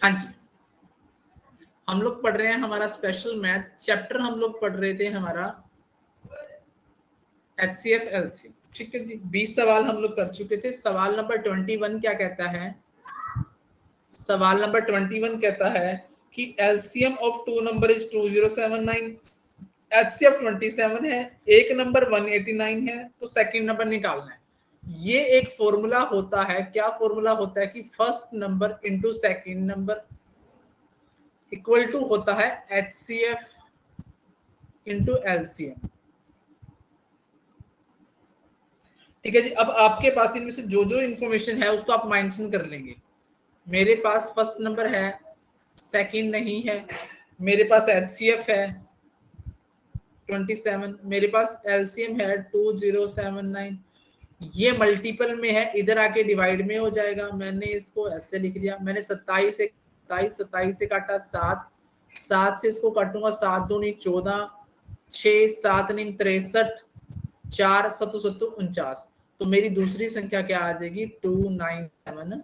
हाँ जी, हम लोग पढ़ रहे हैं हमारा स्पेशल मैथ चैप्टर, हम लोग पढ़ रहे थे हमारा HCF LCM। ठीक है जी, 20 सवाल हम लोग कर चुके थे। सवाल नंबर 21 क्या कहता है? सवाल नंबर 21 कहता है कि LCM of two number is 2079, HCF 27 है, एक नंबर 189 है, तो सेकंड नंबर निकालना है। ये एक फॉर्मूला होता है, क्या फॉर्मूला होता है कि first number into second number equal to होता है HCF इंटू LCM। ठीक है जी, अब आपके पास इनमें से जो जो इंफॉर्मेशन है उसको आप मेंशन कर लेंगे। मेरे पास फर्स्ट नंबर है, सेकंड नहीं है, मेरे पास HCF है 27, मेरे पास LCM है 2079, ये मल्टीपल में है, इधर आके डिवाइड में हो जाएगा। मैंने इसको ऐसे लिख लिया, मैंने 27 से काटा 7, 7 से इसको काटूंगा 7 दूनी 14, 6 7 9 63, 4 7 7 49, तो मेरी दूसरी संख्या क्या आ जाएगी? 297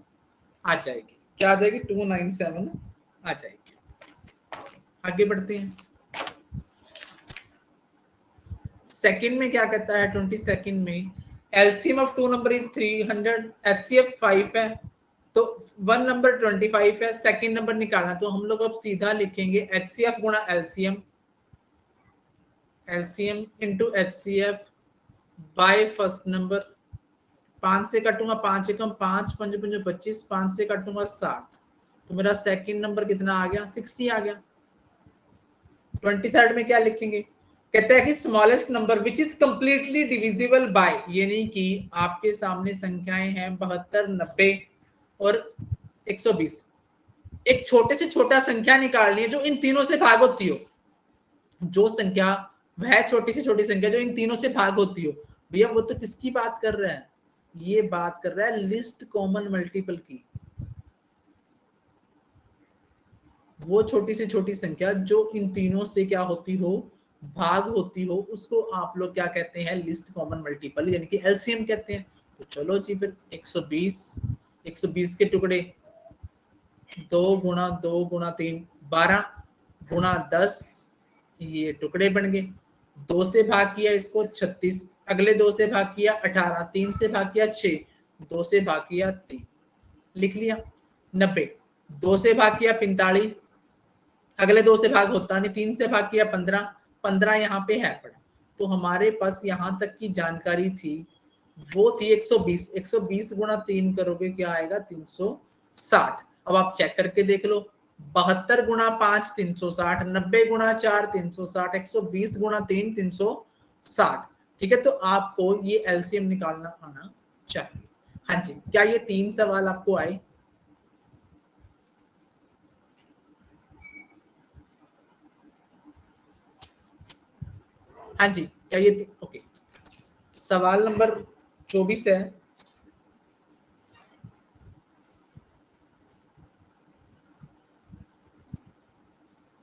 आ जाएगी। क्या आ जाएगी? 297 आ जाएगी। आगे बढ़ते हैं। सेकंड में क्या कहता है? 22 में LCM of two number is 300, HCF 5 है, तो वन नंबर 25 है, सेकंड नंबर निकालना। तो हम लोग अब सीधा लिखेंगे एचसीएफ गुणा LCM, LCM into HCF by first number. 5 से काटूंगा 5 एकम 5, 5 5 25, 5 से काटूंगा 60, तो मेरा सेकंड नंबर कितना आ गया? 60 आ गया। 23rd में क्या लिखेंगे? कहता है कि smallest number which is completely divisible by, यानी कि आपके सामने संख्याएं हैं 72, 90 और 120। एक छोटे से छोटा संख्या निकालनी है जो इन तीनों से भाग होती हो। जो संख्या, वह छोटी से छोटी संख्या जो इन तीनों से भाग होती हो। भैया वो तो किसकी बात कर रहा है? ये बात कर रहा है लिस्ट कॉमन मल्टीपल की। वो छोटी से छोटी संख्या जो इन तीनों से क्या होती हो? भाग होती हो, उसको आप लोग क्या कहते हैं? लिस्ट कॉमन मल्टीपल, यानी कि एलसीएम कहते हैं। तो चलो जी, फिर 120 के टुकड़े 2 गुणा 2 गुणा 3 12 गुणा 10, ये टुकड़े बन गए। 2 से भाग किया इसको 36, अगले 2 से भाग किया 18, 3 से भाग किया 6, 2 से भाग किया 3, लिख लिया। 90, 2 से भाग किया 45, अगले 2 से भाग होता नहीं, 3 से भाग किया 15, 15 यहाँ पे है पड़ा। तो हमारे पास यहाँ तक की जानकारी थी, वो थी 120। 120 गुणा 3 करोगे क्या आएगा? 360। अब आप चेक करके देख लो, 72 गुणा 5 360, 90 गुणा 4 360, 120 गुणा 3 360। ठीक है, तो आपको ये एलसीएम निकालना आना चाहिए। हाँ जी, क्या ये 3 सवाल आपको आए? हाँ जी, क्या ये ओके। सवाल नंबर 24 है।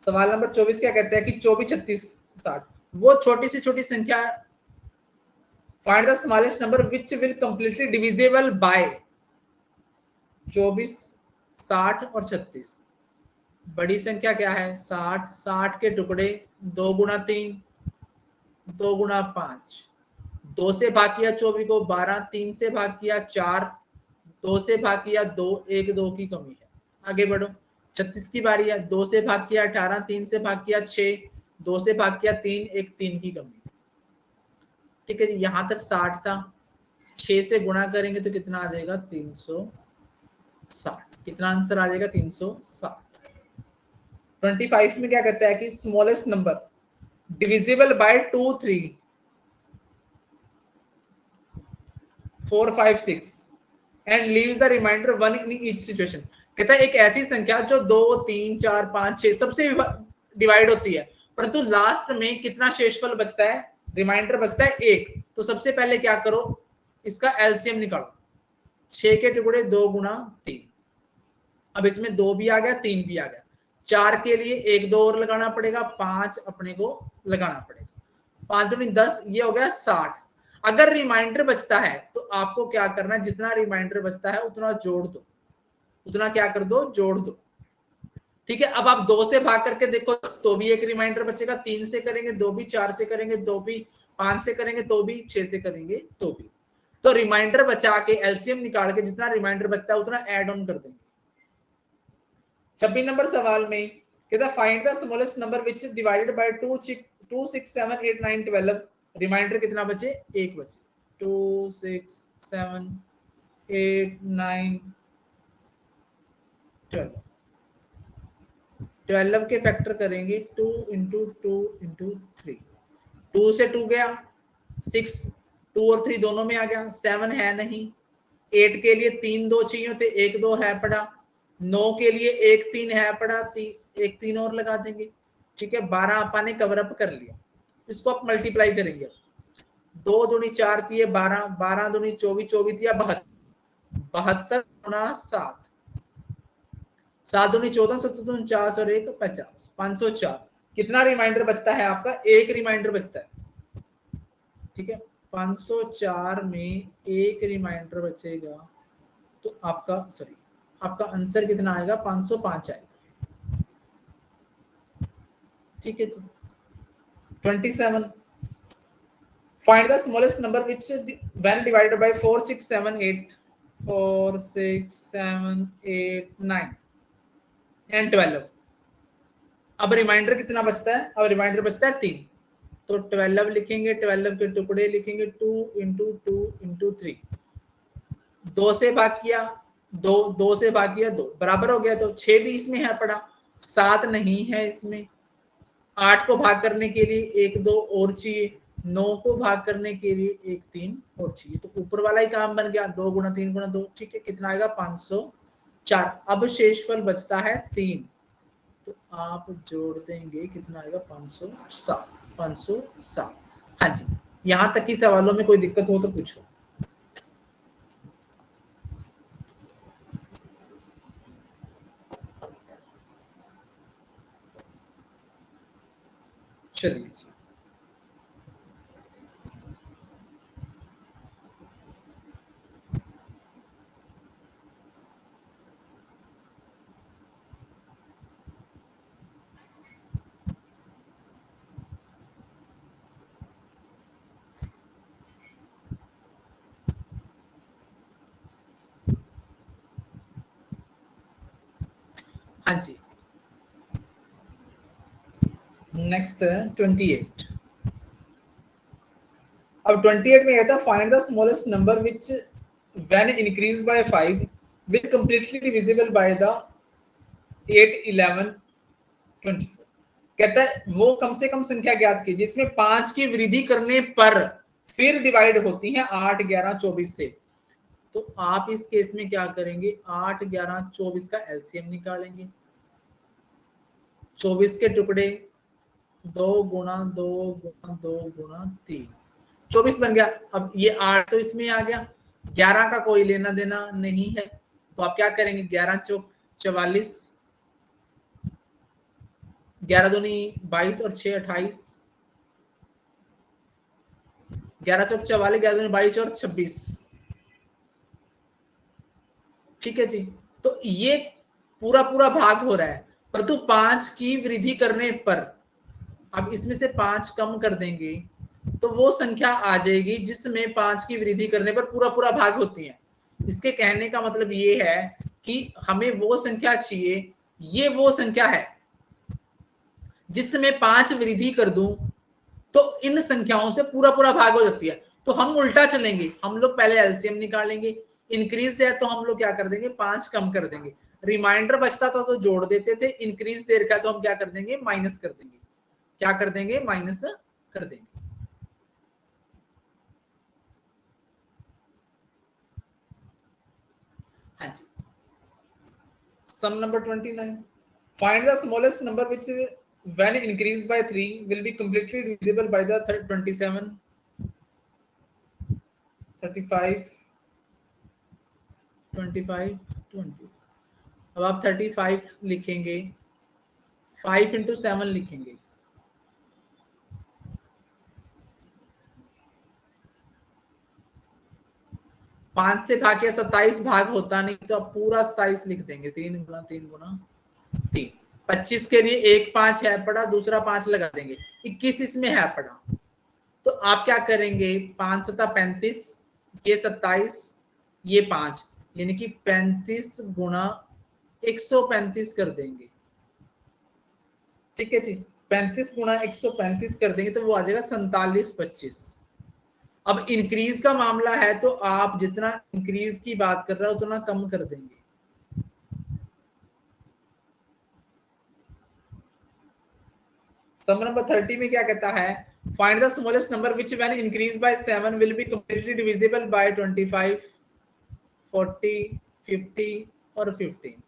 सवाल नंबर 24 क्या कहते हैं कि 24 36 60, वो छोटी से छोटी संख्या, find the smallest number which will completely divisible by 24 60 और 36। बड़ी संख्या क्या है? 60, 60 के टुकड़े 2 गुणा 3, 2 गुणा 5, 2 से भाग किया 24 को 12, 3 से भाग किया 4, 2 से भाग किया 2, 1 2 की कमी है। आगे बढ़ो। 36 की बारी है। 2 से भाग किया 18, 3 से भाग किया 6, 2 से भाग किया 3, 1 3 की कमी है। ठीक है जी, यहां तक 60 था। 6 से गुणा करेंगे तो कितना आ जाएगा? 360। कितना आंसर आ जाएगा? 360। 25 में क्या कहता है कि smallest number divisible by 2 3 4 5 6 and leaves the remainder 1 in each situation. कहता है एक ऐसी संख्या जो 2 3 4 5 6 सबसे डिवाइड होती है, परंतु लास्ट में कितना शेषफल बचता है? रिमाइंडर बचता है 1। तो सबसे पहले क्या करो? इसका एलसीएम निकालो। 6 के टुकड़े 2 गुणा 3, अब इसमें 2 भी आ गया 3 भी आ गया। 4 के लिए 1 2 और लगाना पड़ेगा, 5 अपने को लगाना पड़ेगा। 5 दूनी 10, ये हो गया 60। अगर रिमाइंडर बचता है तो आपको क्या करना है? जितना रिमाइंडर बचता है उतना जोड़ दो, उतना क्या कर दो? जोड़ दो। ठीक है, अब आप 2 से भाग करके देखो तो भी एक रिमाइंडर बचेगा, 3 से करेंगे तो भी, 4 से करेंगे तो भी, 5 से करेंगे तो भी, 6 से करेंगे तो भी। तो रिमाइंडर बचा के एलसीएम निकाल के जितना रिमाइंडर बचता है उतना ऐड ऑन कर देंगे। 26 नंबर सवाल में कहता find the smallest number which is divided by 2 6 7 8 9 12। Remainder कितना बचे? 1 बचे। 2 6 7 8 9 12। 12 के फैक्टर करेंगे 2 इंटू 2 इंटू 3। 2 से 2 गया, 6 2 और 3 दोनों में आ गया, 7 है नहीं, 8 के लिए 3 2 चाहिए होते, 1 2 है पड़ा, 9 के लिए 1 3 है पड़ा, 1 3 और लगा देंगे। ठीक है, 12 अपन ने कवर अप कर लिया। इसको आप मल्टीप्लाई करेंगे, 2 दूनी 4 दिए 12, 12 दूनी 24, 24 दिया 72, 72 गुना 7, 7 दूनी 14, 7 दूनी 49 और 1 50, 504। कितना रिमाइंडर बचता है आपका? एक रिमाइंडर बचता है। ठीक है, 504 में एक रिमाइंडर बचेगा तो आपका आपका आंसर कितना आएगा? 505 आएगा। ठीक है जी। 27 find the smallest number which when divided by 4 6 7 8 4 6 7 8 9 and 12। अब रिमाइंडर कितना बचता है? अब रिमाइंडर बचता है 3, तो 12 लिखेंगे, 12 के टुकड़े लिखेंगे 2 इंटू 2 इंटू 3। 2 से भाग किया, 2 2 से भाग किया 2 बराबर हो गया, तो 6 भी इसमें है पड़ा, 7 नहीं है इसमें। 8 को भाग करने के लिए 1 2 और चाहिए, 9 को भाग करने के लिए 1 3 और चाहिए, तो ऊपर वाला ही काम बन गया, 2 गुना 3 गुना 2। ठीक है, कितना आएगा? 504। अब शेषफल बचता है 3, तो आप जोड़ देंगे, कितना आएगा? 507। 507। हाँ जी, यहां तक की सवालों में कोई दिक्कत हो तो पूछो। चलिए, हाँ जी। नेक्स्ट है 28। अब 28 में कहता है find the smallest number which when increase by 5 will completely divisible by the 8 11 24। कहता है वो कम से कम संख्या ज्ञात कीजिए जिसमें 5 की वृद्धि करने पर फिर डिवाइड होती है 8 11 24 से। तो आप इस केस में क्या करेंगे? 8 11 24 का एलसीएम निकालेंगे। 24 के टुकड़े 2 गुणा 2 गुणा 2 गुणा 3, 24 बन गया। अब ये 8 तो इसमें आ गया, 11 का कोई लेना देना नहीं है, तो आप क्या करेंगे? 11 चौक 44, 11 दूनी 22 और 6 28, 11 चौक 44, 11 दूनी 22 और 26। ठीक है जी, तो ये पूरा पूरा भाग हो रहा है, परंतु 5 की वृद्धि करने पर अब इसमें से 5 कम कर देंगे तो वो संख्या आ जाएगी जिसमें 5 की वृद्धि करने पर पूरा पूरा भाग होती है। इसके कहने का मतलब ये है कि हमें वो संख्या चाहिए, ये वो संख्या है जिसमें 5 वृद्धि कर दूं तो इन संख्याओं से पूरा पूरा भाग हो जाती है। तो हम उल्टा चलेंगे, हम लोग पहले एलसीएम निकालेंगे, इंक्रीज है तो हम लोग क्या कर देंगे? 5 कम कर देंगे। रिमाइंडर बचता था तो जोड़ देते थे, इंक्रीज दे रखा है तो हम क्या कर देंगे? माइनस कर देंगे। क्या कर देंगे? माइनस कर देंगे। हाँ जी। Sum number 29 find the smallest number which when increased by 3 will be completely divisible by the 27 35 25 20। अब आप 35 लिखेंगे, 5 इंटू 7 लिखेंगे, 5 से भाग के 27 भाग होता नहीं तो आप पूरा 27 लिख देंगे, 3 गुना 3 गुना 3। 25 के लिए एक 5 है पड़ा, दूसरा 5 लगा देंगे, 21 इसमें है पड़ा। तो आप क्या करेंगे, 5 सता 35, ये 27, ये 5, यानी कि 35 गुणा 135 कर देंगे। ठीक है जी, 35 गुणा 135 कर देंगे तो वो आ जाएगा 4725। अब इंक्रीज का मामला है तो आप जितना इंक्रीज की बात कर रहे हो उतना कम कर देंगे। सम नंबर 30 में क्या कहता है, find the smallest number which when increase by 7 will be completely divisible by 25, 40, 50 और 15।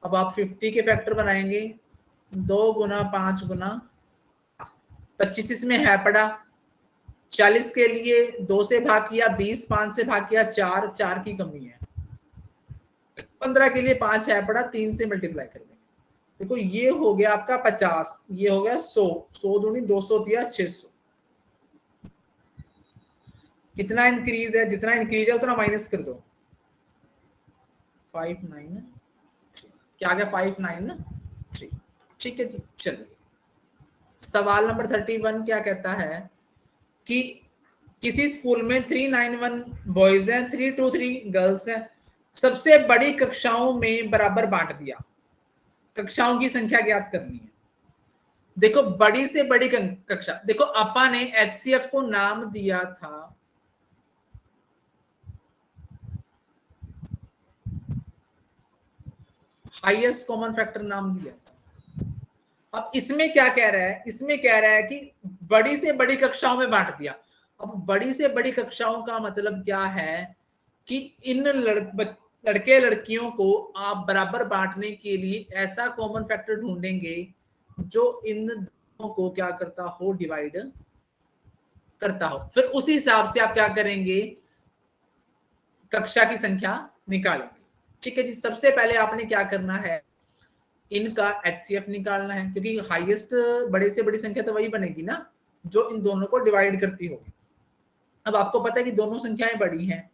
अब आप 50 के फैक्टर बनाएंगे, 2 गुना 5 गुना 25 इसमें है पड़ा, 40 के लिए 2 से भाग किया, 20 5 से भाग किया, 4 4 की कमी है, 15 के लिए 5 है पड़ा, 3 से मल्टीप्लाई कर देंगे। देखो ये हो गया आपका 50, ये हो गया 100, 100 दूनी 200 दिया 600। कितना इंक्रीज है, जितना इंक्रीज है उतना माइनस कर दो, 59 क्या आ गया, 593। ठीक है जी, चलिए सवाल नंबर 31 क्या कहता है कि किसी स्कूल में 391 बॉयज हैं, 323 गर्ल्स हैं, सबसे बड़ी कक्षाओं में बराबर बांट दिया, कक्षाओं की संख्या ज्ञात करनी है। देखो बड़ी से बड़ी कक्षा, देखो अपा ने एचसीएफ को नाम दिया था हाईएस्ट कॉमन फैक्टर नाम दिया था। अब इसमें क्या कह रहा है, इसमें कह रहा है कि बड़ी से बड़ी कक्षाओं में बांट दिया। अब बड़ी से बड़ी कक्षाओं का मतलब क्या है कि इन लड़के लड़कियों को आप बराबर बांटने के लिए ऐसा कॉमन फैक्टर ढूंढेंगे जो इन दोनों को क्या करता हो, डिवाइड करता हो। फिर उसी हिसाब से आप क्या करेंगे, कक्षा की संख्या निकालेंगे। ठीक है जी, सबसे पहले आपने क्या करना है, इनका एचसीएफ निकालना है, क्योंकि हाईएस्ट बड़े से बड़ी संख्या तो वही बनेगी ना जो इन दोनों को डिवाइड करती होगी। अब आपको पता है कि दोनों संख्याएं बड़ी हैं,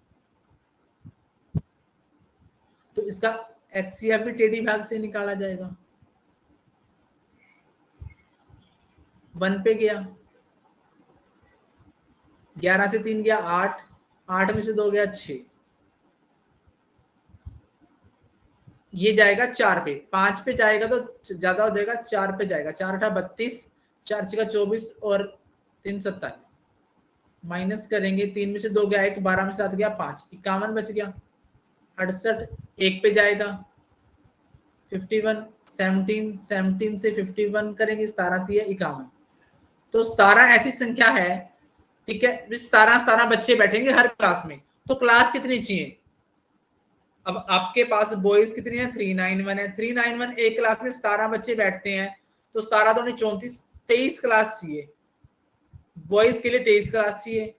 तो इसका एचसीएफ भी टेढ़ी भाग से निकाला जाएगा। 1 पे गया, 11 से 3 गया 8, 8 में से 2 गया 6, ये जाएगा 4 पे, 5 पे जाएगा तो ज्यादा हो जाएगा, 4 पे जाएगा, 4 8 32, 4 6 24 और 3 27, माइनस करेंगे, 3 में से 2 गया 1, 12 में से 7 गया 5, 51 बच गया। 68 1 पे जाएगा, 51, 17, 17 से 51 करेंगे, 17 थी 51, तो 17 ऐसी संख्या है, ठीक है, 17 बच्चे बैठेंगे हर क्लास में, तो क्लास कितनी चाहिए। अब आपके पास बॉयज कितनी है, 391 है, 391 एक क्लास में 17 बच्चे बैठते हैं, तो 17 दूनी 34, 23 क्लास चाहिए, बॉयज के लिए 23 क्लास चाहिए,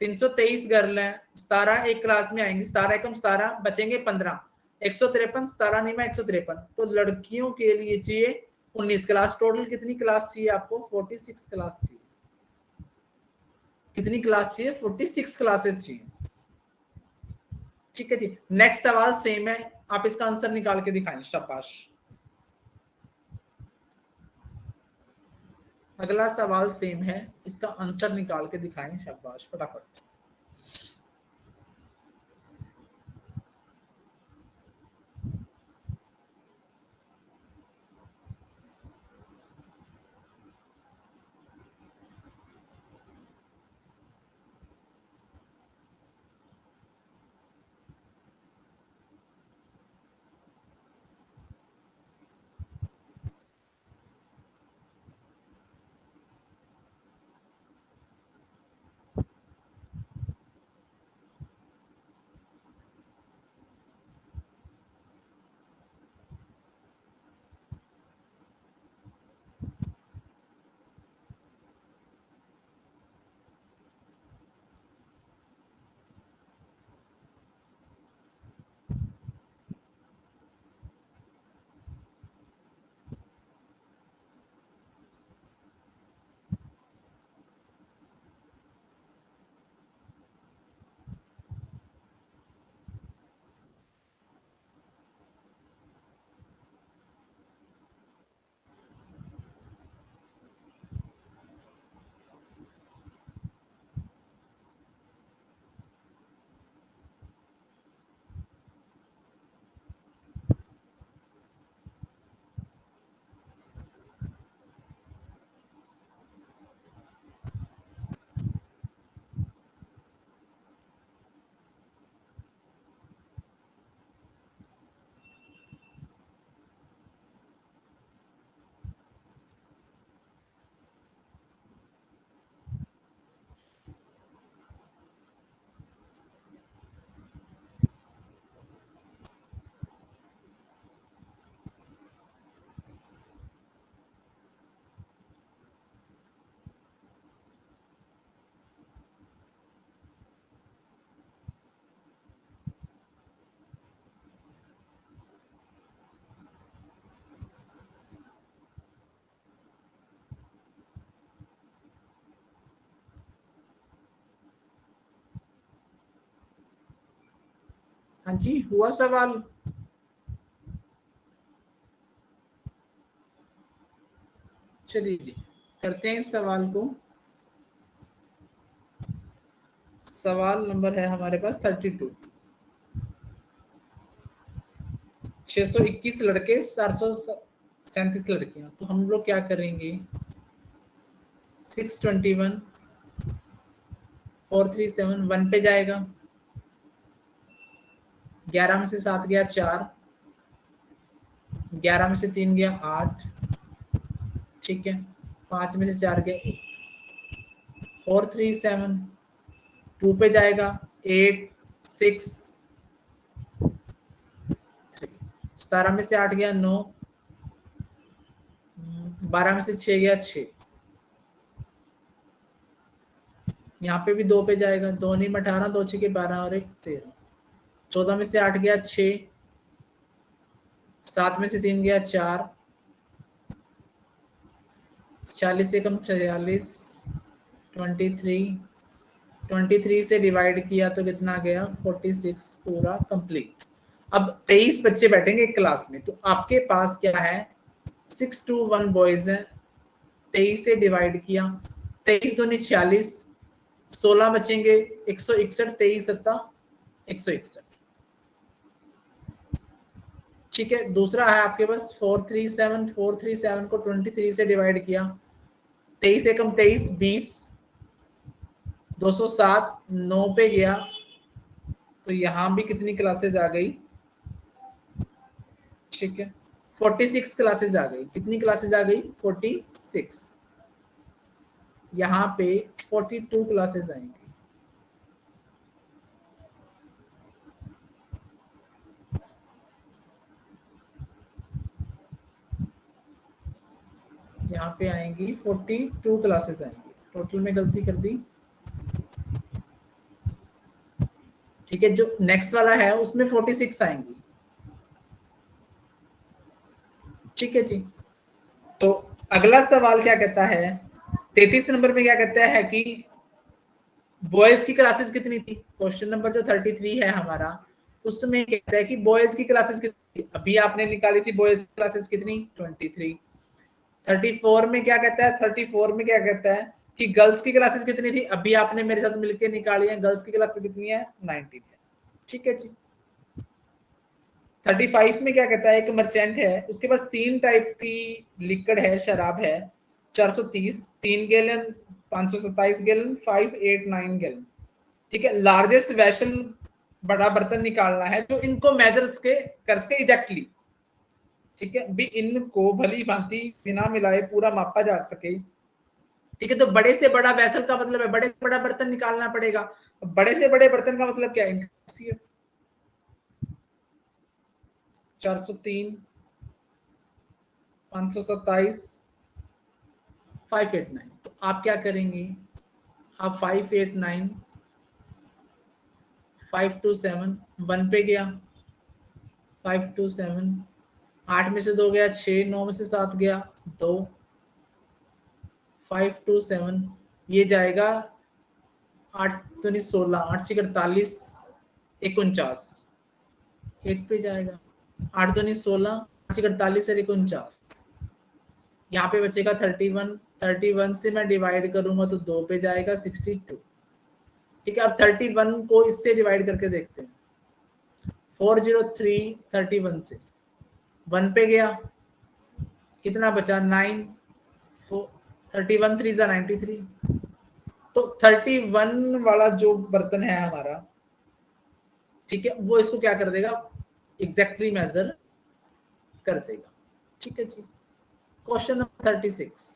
323 गर्ल है, 17 एक क्लास में आएंगे, 17 एकम 17 बचेंगे 15, 153, 17 नहीं में 153, तो लड़कियों के लिए चाहिए 19 क्लास। टोटल कितनी क्लास चाहिए आपको, 46 क्लास चाहिए। कितनी क्लास चाहिए, 46 क्लासेस चाहिए। ठीक है जी, नेक्स्ट सवाल सेम है, आप इसका आंसर निकाल के दिखाएं, शाबाश। अगला सवाल सेम है, इसका आंसर निकाल के दिखाएं, शाबाश फटाफट। हाँ जी, हुआ सवाल? चलिए जी करते हैं इस सवाल को। सवाल नंबर है हमारे पास 32। 621 लड़के, 437 लड़कियां, तो हम लोग क्या करेंगे, 621 437 1 पे जाएगा, 11 में से 7 गया 4, 11 में से 3 गया 8, ठीक है, 5 में से 4 गया 437, 2 पे जाएगा 8 6 3, 17 में से 8 गया 9, 12 में से 6 गया 6, यहाँ पे भी 2 पे जाएगा, 2 नहीं 18, 2 6 के 12 और 1 13, 14 में से 8 गया 6, 7 में से 3 गया 4, 40 से कम 46, 23, 23 से डिवाइड किया तो कितना गया 46, पूरा कंप्लीट। अब 23 बच्चे बैठेंगे एक क्लास में, तो आपके पास क्या है 6 to 1 बॉयज है, 23 से डिवाइड किया, 23 दूनी 46, 16 बचेंगे 161, 23 सत्ता 161, ठीक है। दूसरा है आपके पास 437, 437 को 23 से डिवाइड किया, 23 एकम 23, 20, 207, 9 पे गया, तो यहां भी कितनी क्लासेस आ गई, ठीक है 46 क्लासेस आ गई। कितनी क्लासेस आ गई 46, यहाँ पे 42 क्लासेस आएंगी, यहाँ पे आएंगी 42 क्लासेस आएंगी, टोटल में गलती कर दी, ठीक है। जो नेक्स्ट वाला है उसमें 46 आएंगी, ठीक है जी। तो अगला सवाल क्या कहता है, 33 नंबर में क्या कहता है कि बॉयज की क्लासेस कितनी थी, क्वेश्चन नंबर जो 33 है हमारा, उसमें कहता है कि बॉयज की क्लासेस कितनी थी, अभी आपने निकाली थी बॉयज की क्लासेस कितनी 23। 34 में क्या कहता है, 34 में क्या कहता है कि गर्ल्स की क्लासेस कितनी थी, अभी आपने मेरे साथ मिलकर निकाली है, गर्ल्स की क्लासेस कितनी है 19 है, ठीक है जी। 35 में क्या कहता है, एक मर्चेंट है, उसके पास 3 टाइप की लिक्विड है, शराब है, 430, 3 गैलन, 527 गैलन, 5 8 9 गैलन, ठीक है। लार्जेस्ट वेसल, बड़ा बर्तन निकालना है जो इनको मेजर्स के कर सके एग्जैक्टली, ठीक है, भी इनको भली भांति बिना मिलाए पूरा मापा जा सके, ठीक है। तो बड़े से बड़ा वेसल का मतलब है बड़े से बड़ा बर्तन निकालना पड़ेगा, बड़े से बड़े बर्तन का मतलब क्या है, 403, 527, 589, तो आप क्या करेंगे, आप 589, 527 1 पे गया, 527, 8 में से 2 गया 6, 9 में से 7 गया 2, 527, ये जाएगा 8 तो 16, 8 से 48, 49, 8 पे जाएगा, 8 तो 16, 8 से 48 और 49, यहाँ पे बचेगा 31, 31 से मैं डिवाइड करूंगा तो 2 पे जाएगा 62, ठीक है। अब 31 को इससे डिवाइड करके देखते हैं, 403 31 से 1 पे गया, कितना बचा 9, 31 3 93, तो 31 वाला जो बर्तन है हमारा, ठीक है, वो इसको क्या कर देगा, एग्जैक्टली मेजर कर देगा, ठीक है जी। क्वेश्चन नंबर 36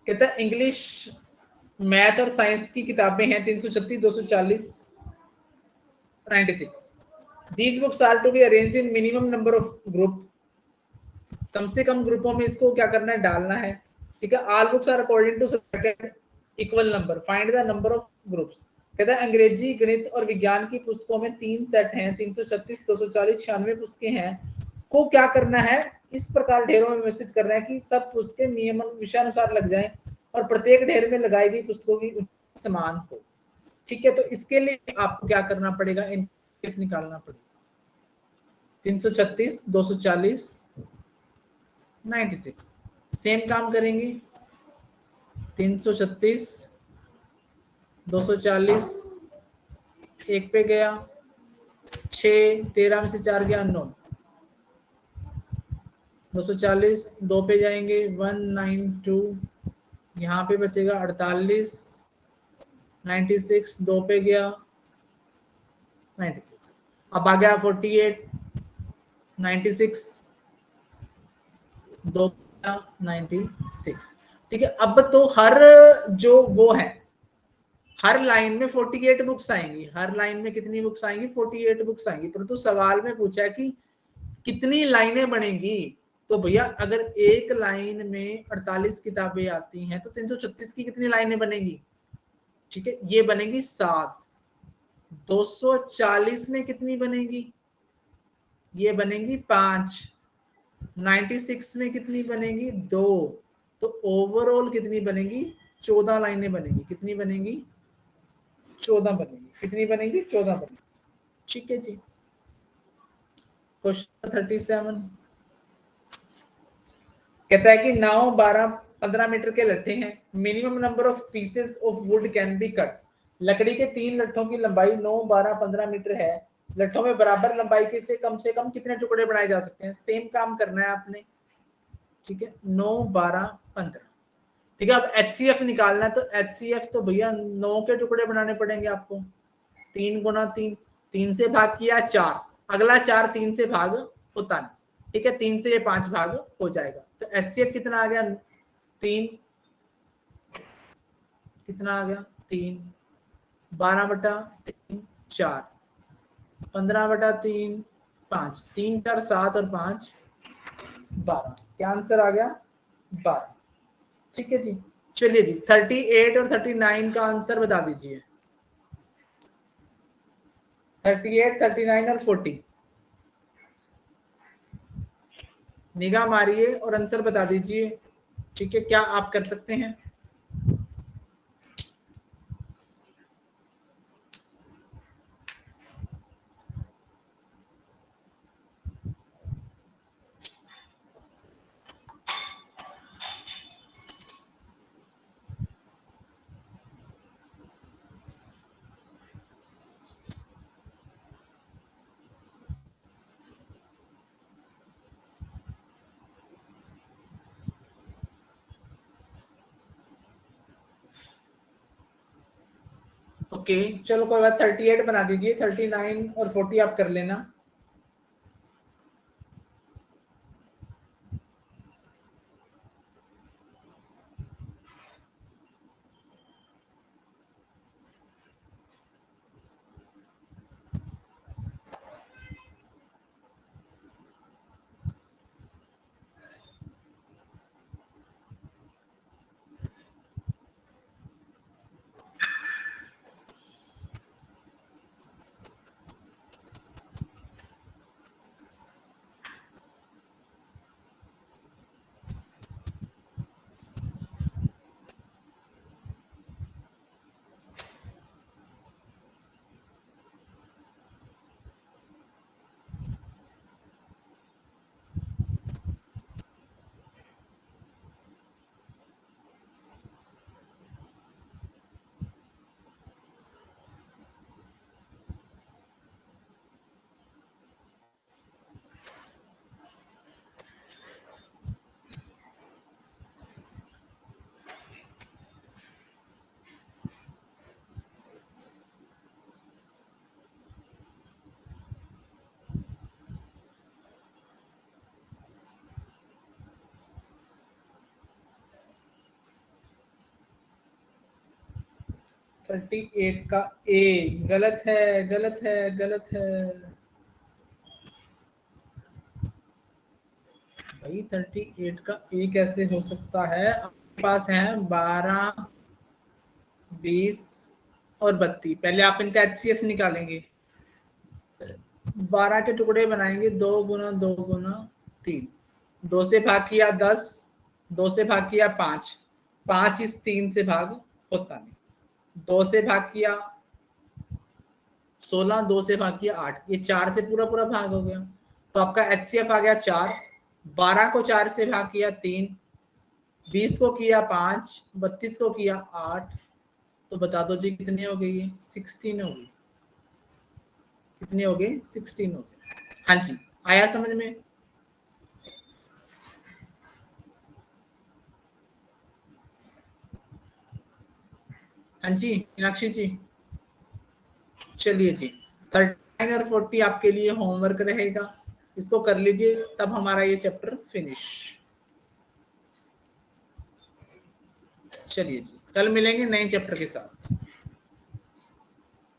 कहता है इंग्लिश, मैथ और साइंस की किताबें हैं 336, 240, 96, these books are to be arranged in minimum number of group, कम से कम ग्रुपों में इसको क्या करना है, डालना है, ठीक है। All books are according to separated equal number, find the number of groups, कहता है अंग्रेजी, गणित और विज्ञान की पुस्तकों में 3 सेट हैं, 336, 240, 96 पुस्तकें हैं, को क्या करना है, इस प्रकार ढेरों में व्यवस्थित करना है कि सब पुस्तकें नियम विषयानुसार लग जाएं और प्रत्येक ढेर में लगाई गई पुस्तकों की समान हो, ठीक है, तो इसके लिए आपको क्या करना पड़ेगा, एनसीएफ निकालना पड़ेगा। 336, 240, 96। सेम काम करेंगे, 336, 240, एक पे गया 6, 13 में से 4 गया 9, 240, 2 पे जाएंगे 192, यहाँ पे बचेगा 48, 96, 2 पे गया 96, अब आ गया 48, 96, 2 96। ठीक है, अब तो हर जो वो है, हर लाइन में 48 बुक्स आएंगी, हर लाइन में कितनी बुक्स आएंगी, 48 बुक्स आएंगी। परंतु सवाल में पूछा है कि कितनी लाइनें बनेंगी, तो भैया अगर एक लाइन में 48 किताबें आती हैं तो 336 की कितनी लाइनें बनेंगी, ठीक है, ये बनेगी 7। 240 में कितनी बनेगी, ये बनेंगी 5। 96 में कितनी बनेगी, 2। तो ओवरऑल कितनी बनेगी, 14 लाइनें बनेगी। कितनी बनेगी, 14 बनेगी। कितनी बनेगी, 14 बनेगी। ठीक है जी। क्वेश्चन 37 कहता है कि 9, 12, 15 मीटर के लट्ठे हैं। Minimum number of pieces of would can be cut. लकड़ी के 3 लट्ठों की लंबाई 9, 12, 15 मीटर है। लट्ठों में बराबर लंबाई के से कम कितने टुकड़े बनाए जा सकते हैं। सेम काम करना है आपने, ठीक है, 9, 12, 15। ठीक है, अब HCF निकालना है, तो HCF तो भैया 9 के टुकड़े बनाने पड़ेंगे आपको। 3 गुना 3, 3 से भाग किया 4, अगला 4 3 से भाग होता नहीं। ठीक है, 3 से ये 5 भाग हो जाएगा। तो HCF कितना आ गया, 3, कितना आ गया 3, 12/3 4, 15/3 5, 3 4 7 और 5 12। क्या आंसर आ गया, 12। ठीक है जी। चलिए जी, 38 और 39 का आंसर बता दीजिए। 38, 39 और 40, निगाह मारिए और आंसर बता दीजिए। ठीक है, क्या आप कर सकते हैं। ओके, चलो कोई बात, 38 बना दीजिए, 39 और 40 आप कर लेना। थर्टी एट का ए गलत है, गलत है, गलत है भाई। 38 का ए कैसे हो सकता है, आपके पास है 12, 20 और 32। पहले आप इनका HCF निकालेंगे। 12 के टुकड़े बनाएंगे, 2 गुना 2 गुना 3, 2 से भाग किया 10, 2 से भाग किया 5, 5 इस 3 से भाग होता नहीं, 2 से भाग किया 16 2 से भाग किया 8, ये 4 से पूरा पूरा भाग हो गया, तो आपका HCF आ गया 4। 12 को 4 से भाग किया 3, 20 को किया 5, 32 को किया 8, तो बता दो जी कितनी हो गई है? 16 हो गई। कितनी हो गई? 16 हो गई। हाँ जी, आया समझ में? हाँ जी मीनाक्षी जी, चलिए जी 39 और 40 आपके लिए होमवर्क रहेगा, इसको कर लीजिए, तब हमारा ये चैप्टर फिनिश। चलिए जी, कल मिलेंगे नए चैप्टर के साथ।